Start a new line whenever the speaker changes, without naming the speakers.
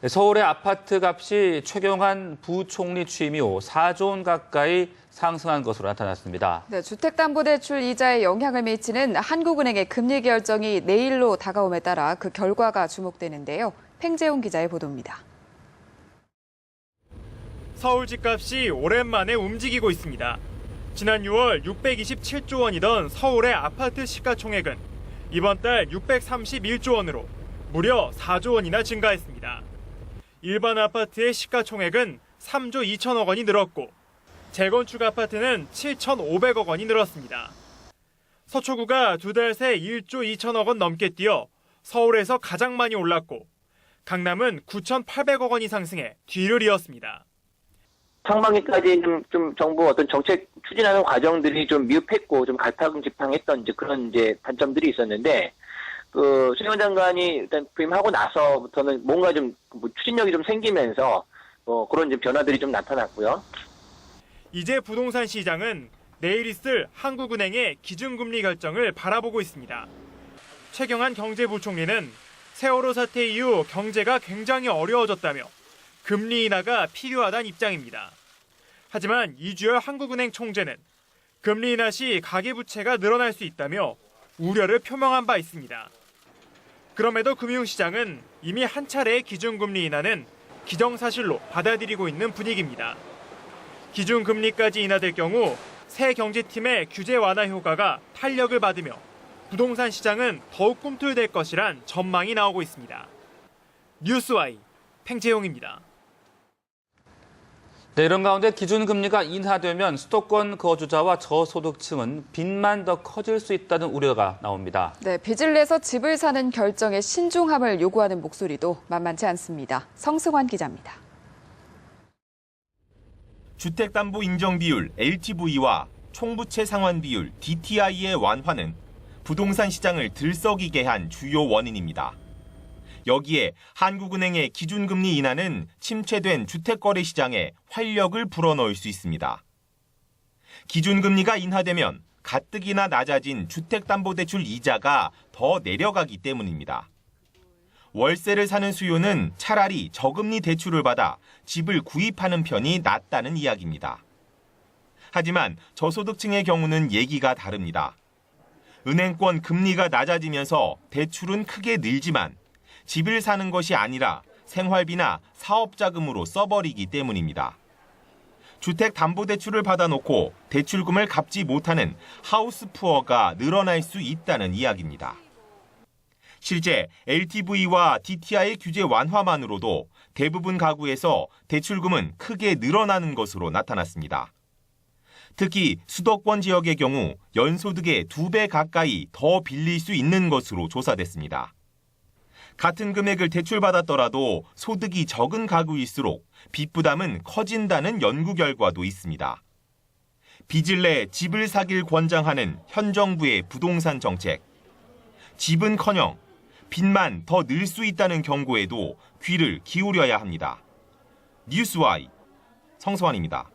서울의 아파트 값이 최경환 부총리 취임 이후 4조 원 가까이 상승한 것으로 나타났습니다.
네, 주택담보대출 이자에 영향을 미치는 한국은행의 금리 결정이 내일로 다가옴에 따라 그 결과가 주목되는데요. 팽재용 기자의 보도입니다.
서울 집값이 오랜만에 움직이고 있습니다. 지난 6월 627조 원이던 서울의 아파트 시가총액은 이번 달 631조 원으로 무려 4조 원이나 증가했습니다. 일반 아파트의 시가총액은 3조 2천억 원이 늘었고 재건축 아파트는 7,500억 원이 늘었습니다. 서초구가 2달 새 1조 2천억 원 넘게 뛰어 서울에서 가장 많이 올랐고 강남은 9,800억 원이 상승해 뒤를 이었습니다.
상반기까지 좀 정부 어떤 정책 추진하는 과정들이 좀 미흡했고 좀 갈팡질팡했던 그런 단점들이 있었는데 최 장관이 일단 부임하고 나서부터는 뭔가 좀 추진력이 좀 생기면서 그런 변화들이 좀 나타났고요.
이제 부동산 시장은 내일 있을 한국은행의 기준금리 결정을 바라보고 있습니다. 최경환 경제부총리는 세월호 사태 이후 경제가 굉장히 어려워졌다며 금리 인하가 필요하다는 입장입니다. 하지만 이주열 한국은행 총재는 금리 인하 시 가계부채가 늘어날 수 있다며 우려를 표명한 바 있습니다. 그럼에도 금융시장은 이미 한 차례의 기준금리 인하는 기정사실로 받아들이고 있는 분위기입니다. 기준금리까지 인하될 경우 새 경제팀의 규제 완화 효과가 탄력을 받으며 부동산 시장은 더욱 꿈틀댈 것이란 전망이 나오고 있습니다. 뉴스와이 팽재용입니다.
네, 이런 가운데 기준금리가 인하되면 수도권 거주자와 저소득층은 빚만 더 커질 수 있다는 우려가 나옵니다.
네, 빚을 내서 집을 사는 결정에 신중함을 요구하는 목소리도 만만치 않습니다. 성승환 기자입니다.
주택담보 인정 비율 LTV와 총부채 상환 비율 DTI의 완화는 부동산 시장을 들썩이게 한 주요 원인입니다. 여기에 한국은행의 기준금리 인하는 침체된 주택거래 시장에 활력을 불어넣을 수 있습니다. 기준금리가 인하되면 가뜩이나 낮아진 주택담보대출 이자가 더 내려가기 때문입니다. 월세를 사는 수요는 차라리 저금리 대출을 받아 집을 구입하는 편이 낫다는 이야기입니다. 하지만 저소득층의 경우는 얘기가 다릅니다. 은행권 금리가 낮아지면서 대출은 크게 늘지만 집을 사는 것이 아니라 생활비나 사업자금으로 써버리기 때문입니다. 주택담보대출을 받아놓고 대출금을 갚지 못하는 하우스푸어가 늘어날 수 있다는 이야기입니다. 실제 LTV와 DTI 규제 완화만으로도 대부분 가구에서 대출금은 크게 늘어나는 것으로 나타났습니다. 특히 수도권 지역의 경우 연소득의 2배 가까이 더 빌릴 수 있는 것으로 조사됐습니다. 같은 금액을 대출받았더라도 소득이 적은 가구일수록 빚 부담은 커진다는 연구 결과도 있습니다. 빚을 내 집을 사길 권장하는 현 정부의 부동산 정책. 집은커녕 빚만 더 늘 수 있다는 경고에도 귀를 기울여야 합니다. 뉴스와이 성승환입니다.